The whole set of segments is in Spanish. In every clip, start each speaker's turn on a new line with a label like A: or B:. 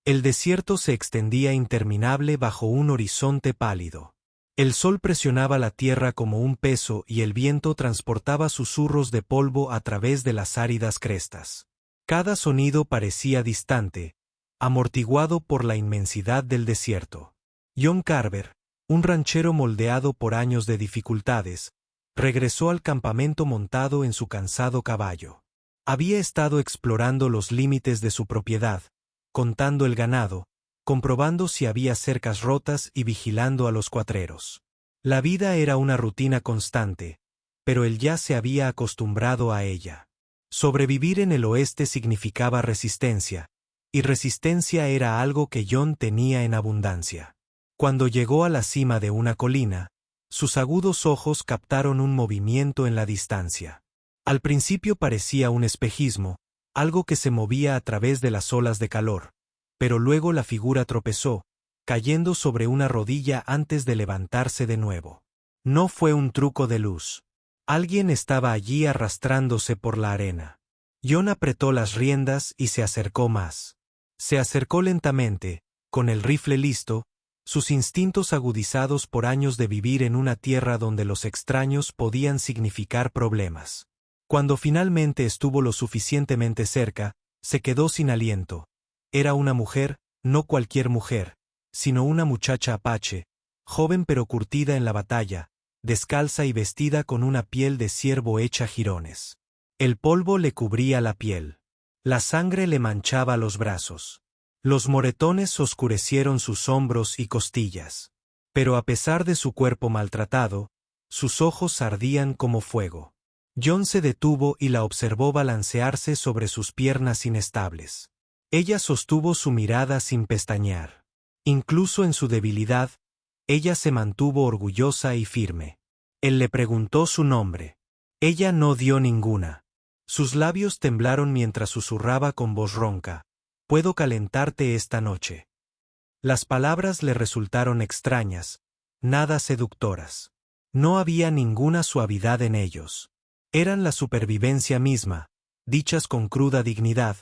A: El desierto se extendía interminable bajo un horizonte pálido. El sol presionaba la tierra como un peso y el viento transportaba susurros de polvo a través de las áridas crestas. Cada sonido parecía distante, amortiguado por la inmensidad del desierto. John Carver, un ranchero moldeado por años de dificultades, regresó al campamento montado en su cansado caballo. Había estado explorando los límites de su propiedad, contando el ganado, comprobando si había cercas rotas y vigilando a los cuatreros. La vida era una rutina constante, pero él ya se había acostumbrado a ella. Sobrevivir en el oeste significaba resistencia, y resistencia era algo que John tenía en abundancia. Cuando llegó a la cima de una colina, sus agudos ojos captaron un movimiento en la distancia. Al principio parecía un espejismo, algo que se movía a través de las olas de calor, pero luego la figura tropezó, cayendo sobre una rodilla antes de levantarse de nuevo. No fue un truco de luz. Alguien estaba allí arrastrándose por la arena. John apretó las riendas y se acercó más. Se acercó lentamente, con el rifle listo, sus instintos agudizados por años de vivir en una tierra donde los extraños podían significar problemas. Cuando finalmente estuvo lo suficientemente cerca, se quedó sin aliento. Era una mujer, no cualquier mujer, sino una muchacha apache, joven pero curtida en la batalla, descalza y vestida con una piel de ciervo hecha jirones. El polvo le cubría la piel. La sangre le manchaba los brazos. Los moretones oscurecieron sus hombros y costillas. Pero a pesar de su cuerpo maltratado, sus ojos ardían como fuego. John se detuvo y la observó balancearse sobre sus piernas inestables. Ella sostuvo su mirada sin pestañear. Incluso en su debilidad, ella se mantuvo orgullosa y firme. Él le preguntó su nombre. Ella no dio ninguna. Sus labios temblaron mientras susurraba con voz ronca: «Puedo calentarte esta noche». Las palabras le resultaron extrañas, nada seductoras. No había ninguna suavidad en ellos. Eran la supervivencia misma, dichas con cruda dignidad,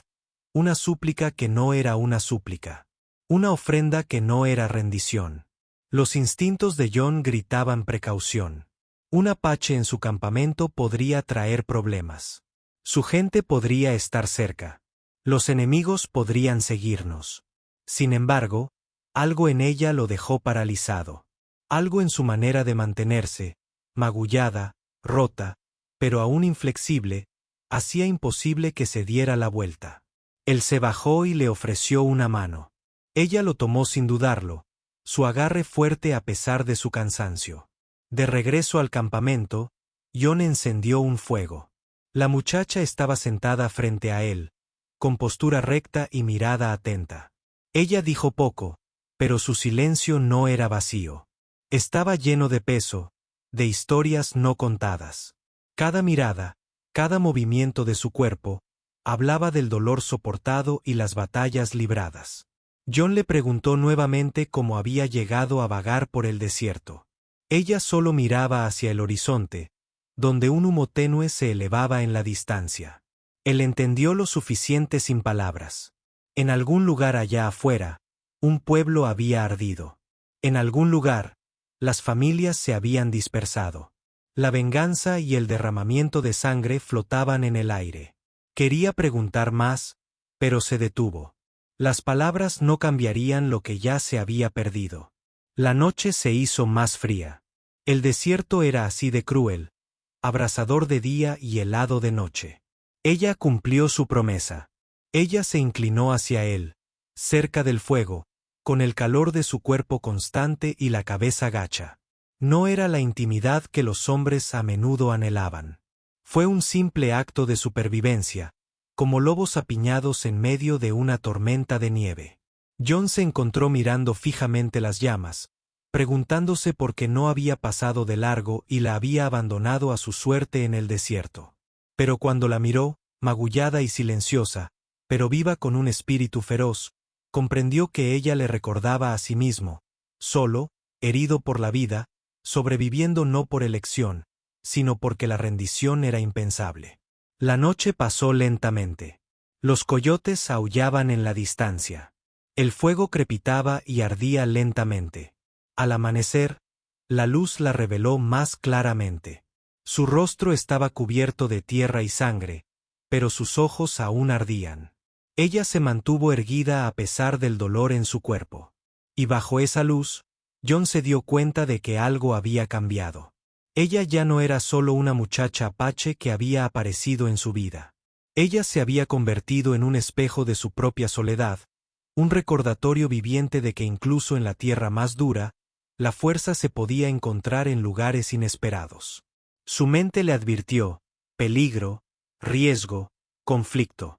A: una súplica que no era una súplica, una ofrenda que no era rendición. Los instintos de John gritaban precaución. Un apache en su campamento podría traer problemas. Su gente podría estar cerca. Los enemigos podrían seguirnos. Sin embargo, algo en ella lo dejó paralizado. Algo en su manera de mantenerse, magullada, rota, pero aún inflexible, hacía imposible que se diera la vuelta. Él se bajó y le ofreció una mano. Ella lo tomó sin dudarlo, su agarre fuerte a pesar de su cansancio. De regreso al campamento, John encendió un fuego. La muchacha estaba sentada frente a él, con postura recta y mirada atenta. Ella dijo poco, pero su silencio no era vacío. Estaba lleno de peso, de historias no contadas. Cada mirada, cada movimiento de su cuerpo, hablaba del dolor soportado y las batallas libradas. John le preguntó nuevamente cómo había llegado a vagar por el desierto. Ella solo miraba hacia el horizonte, donde un humo tenue se elevaba en la distancia. Él entendió lo suficiente sin palabras. En algún lugar allá afuera, un pueblo había ardido. En algún lugar, las familias se habían dispersado. La venganza y el derramamiento de sangre flotaban en el aire. Quería preguntar más, pero se detuvo. Las palabras no cambiarían lo que ya se había perdido. La noche se hizo más fría. El desierto era así de cruel, abrasador de día y helado de noche. Ella cumplió su promesa. Ella se inclinó hacia él, cerca del fuego, con el calor de su cuerpo constante y la cabeza gacha. No era la intimidad que los hombres a menudo anhelaban. Fue un simple acto de supervivencia, como lobos apiñados en medio de una tormenta de nieve. John se encontró mirando fijamente las llamas, preguntándose por qué no había pasado de largo y la había abandonado a su suerte en el desierto. Pero cuando la miró, magullada y silenciosa, pero viva con un espíritu feroz, comprendió que ella le recordaba a sí mismo, solo, herido por la vida, sobreviviendo no por elección, sino porque la rendición era impensable. La noche pasó lentamente. Los coyotes aullaban en la distancia. El fuego crepitaba y ardía lentamente. Al amanecer, la luz la reveló más claramente. Su rostro estaba cubierto de tierra y sangre, pero sus ojos aún ardían. Ella se mantuvo erguida a pesar del dolor en su cuerpo. Y bajo esa luz, John se dio cuenta de que algo había cambiado. Ella ya no era solo una muchacha apache que había aparecido en su vida. Ella se había convertido en un espejo de su propia soledad, un recordatorio viviente de que incluso en la tierra más dura, la fuerza se podía encontrar en lugares inesperados. Su mente le advirtió: peligro, riesgo, conflicto.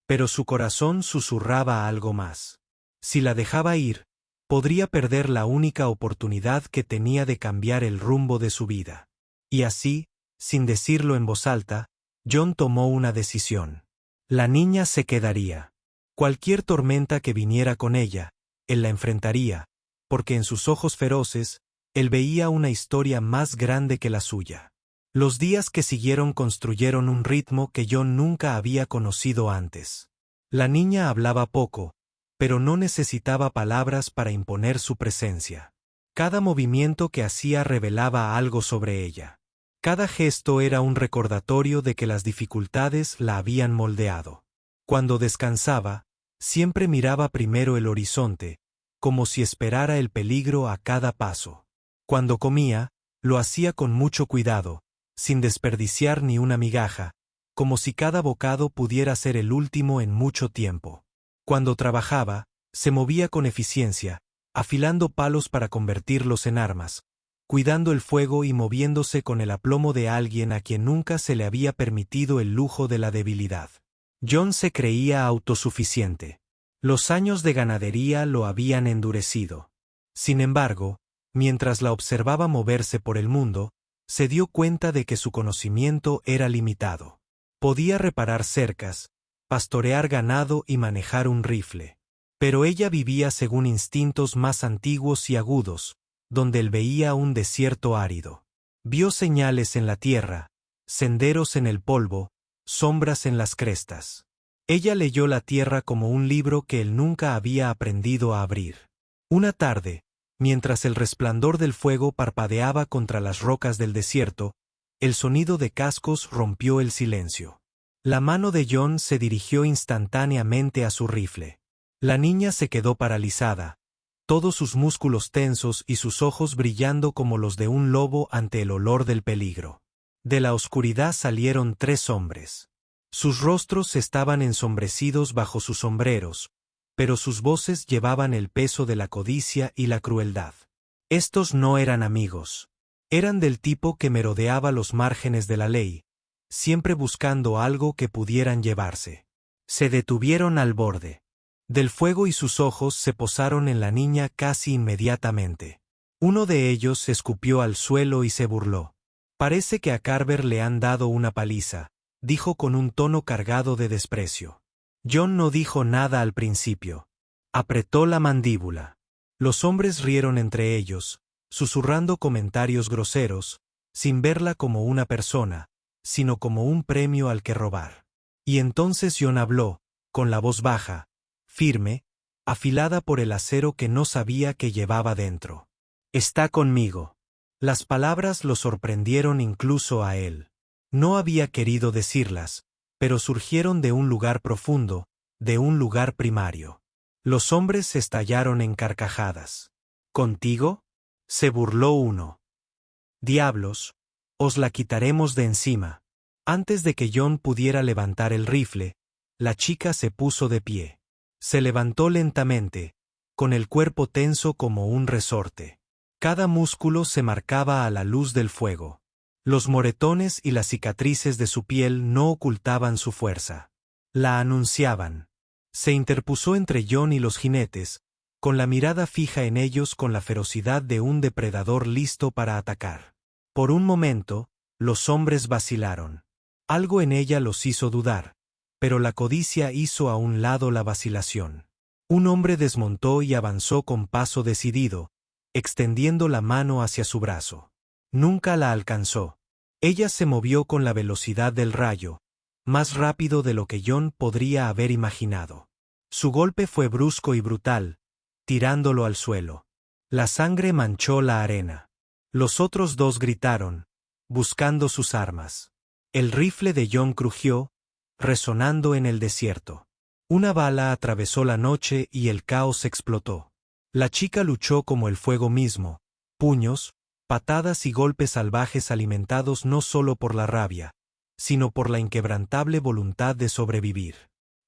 A: Pero su corazón susurraba algo más. Si la dejaba ir, podría perder la única oportunidad que tenía de cambiar el rumbo de su vida. Y así, sin decirlo en voz alta, John tomó una decisión. La niña se quedaría. Cualquier tormenta que viniera con ella, él la enfrentaría, porque en sus ojos feroces, él veía una historia más grande que la suya. Los días que siguieron construyeron un ritmo que John nunca había conocido antes. La niña hablaba poco, pero no necesitaba palabras para imponer su presencia. Cada movimiento que hacía revelaba algo sobre ella. Cada gesto era un recordatorio de que las dificultades la habían moldeado. Cuando descansaba, siempre miraba primero el horizonte, como si esperara el peligro a cada paso. Cuando comía, lo hacía con mucho cuidado, sin desperdiciar ni una migaja, como si cada bocado pudiera ser el último en mucho tiempo. Cuando trabajaba, se movía con eficiencia, afilando palos para convertirlos en armas, cuidando el fuego y moviéndose con el aplomo de alguien a quien nunca se le había permitido el lujo de la debilidad. John se creía autosuficiente. Los años de ganadería lo habían endurecido. Sin embargo, mientras la observaba moverse por el mundo, se dio cuenta de que su conocimiento era limitado. Podía reparar cercas, pastorear ganado y manejar un rifle. Pero ella vivía según instintos más antiguos y agudos, donde él veía un desierto árido. Vio señales en la tierra, senderos en el polvo, sombras en las crestas. Ella leyó la tierra como un libro que él nunca había aprendido a abrir. Una tarde, mientras el resplandor del fuego parpadeaba contra las rocas del desierto, el sonido de cascos rompió el silencio. La mano de John se dirigió instantáneamente a su rifle. La niña se quedó paralizada, todos sus músculos tensos y sus ojos brillando como los de un lobo ante el olor del peligro. De la oscuridad salieron 3 hombres. Sus rostros estaban ensombrecidos bajo sus sombreros, pero sus voces llevaban el peso de la codicia y la crueldad. Estos no eran amigos. Eran del tipo que merodeaba los márgenes de la ley, siempre buscando algo que pudieran llevarse. Se detuvieron al borde del fuego y sus ojos se posaron en la niña casi inmediatamente. Uno de ellos se escupió al suelo y se burló. Parece que a Carver le han dado una paliza, dijo con un tono cargado de desprecio. John no dijo nada al principio. Apretó la mandíbula. Los hombres rieron entre ellos, susurrando comentarios groseros, sin verla como una persona, sino como un premio al que robar. Y entonces John habló, con la voz baja, firme, afilada por el acero que no sabía que llevaba dentro. Está conmigo. Las palabras lo sorprendieron incluso a él. No había querido decirlas, pero surgieron de un lugar profundo, de un lugar primario. Los hombres estallaron en carcajadas. ¿Contigo?, se burló uno. Diablos, os la quitaremos de encima. Antes de que John pudiera levantar el rifle, la chica se puso de pie. Se levantó lentamente, con el cuerpo tenso como un resorte. Cada músculo se marcaba a la luz del fuego. Los moretones y las cicatrices de su piel no ocultaban su fuerza. La anunciaban. Se interpuso entre John y los jinetes, con la mirada fija en ellos con la ferocidad de un depredador listo para atacar. Por un momento, los hombres vacilaron. Algo en ella los hizo dudar, pero la codicia hizo a un lado la vacilación. Un hombre desmontó y avanzó con paso decidido, extendiendo la mano hacia su brazo. Nunca la alcanzó. Ella se movió con la velocidad del rayo, más rápido de lo que John podría haber imaginado. Su golpe fue brusco y brutal, tirándolo al suelo. La sangre manchó la arena. Los otros dos gritaron, buscando sus armas. El rifle de Jon crujió, resonando en el desierto. Una bala atravesó la noche y el caos explotó. La chica luchó como el fuego mismo, puños, patadas y golpes salvajes alimentados no solo por la rabia, sino por la inquebrantable voluntad de sobrevivir.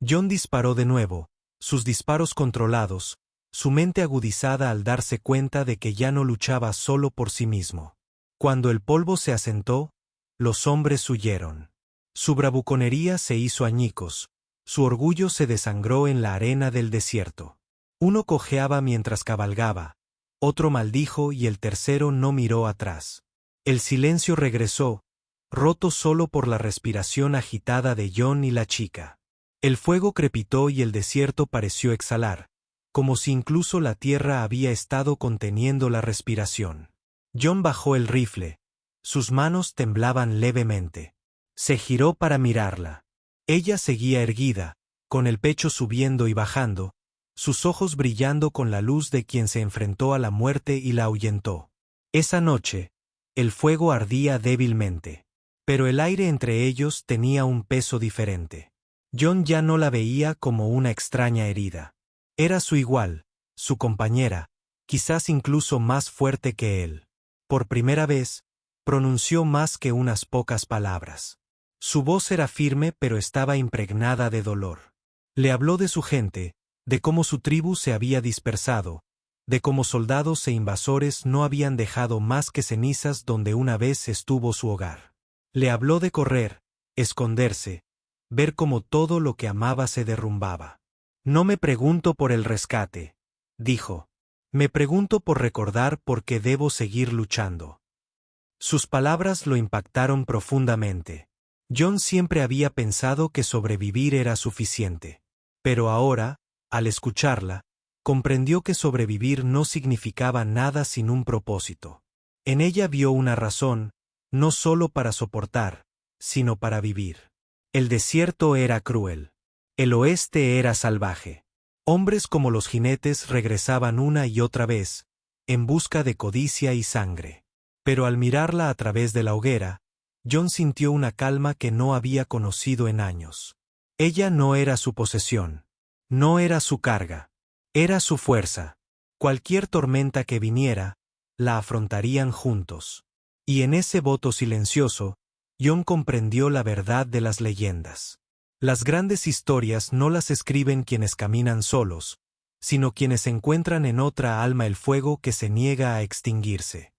A: Jon disparó de nuevo, sus disparos controlados, su mente agudizada al darse cuenta de que ya no luchaba solo por sí mismo. Cuando el polvo se asentó, los hombres huyeron. Su bravuconería se hizo añicos, su orgullo se desangró en la arena del desierto. Uno cojeaba mientras cabalgaba, otro maldijo y el tercero no miró atrás. El silencio regresó, roto solo por la respiración agitada de Jon y la chica. El fuego crepitó y el desierto pareció exhalar, como si incluso la tierra había estado conteniendo la respiración. Jon bajó el rifle. Sus manos temblaban levemente. Se giró para mirarla. Ella seguía erguida, con el pecho subiendo y bajando, sus ojos brillando con la luz de quien se enfrentó a la muerte y la ahuyentó. Esa noche, el fuego ardía débilmente. Pero el aire entre ellos tenía un peso diferente. Jon ya no la veía como una extraña herida. Era su igual, su compañera, quizás incluso más fuerte que él. Por primera vez, pronunció más que unas pocas palabras. Su voz era firme pero estaba impregnada de dolor. Le habló de su gente, de cómo su tribu se había dispersado, de cómo soldados e invasores no habían dejado más que cenizas donde una vez estuvo su hogar. Le habló de correr, esconderse, ver cómo todo lo que amaba se derrumbaba. No me pregunto por el rescate, dijo. Me pregunto por recordar por qué debo seguir luchando. Sus palabras lo impactaron profundamente. Jon siempre había pensado que sobrevivir era suficiente. Pero ahora, al escucharla, comprendió que sobrevivir no significaba nada sin un propósito. En ella vio una razón, no solo para soportar, sino para vivir. El desierto era cruel. El oeste era salvaje. Hombres como los jinetes regresaban una y otra vez, en busca de codicia y sangre. Pero al mirarla a través de la hoguera, Jon sintió una calma que no había conocido en años. Ella no era su posesión. No era su carga. Era su fuerza. Cualquier tormenta que viniera, la afrontarían juntos. Y en ese voto silencioso, Jon comprendió la verdad de las leyendas. Las grandes historias no las escriben quienes caminan solos, sino quienes encuentran en otra alma el fuego que se niega a extinguirse.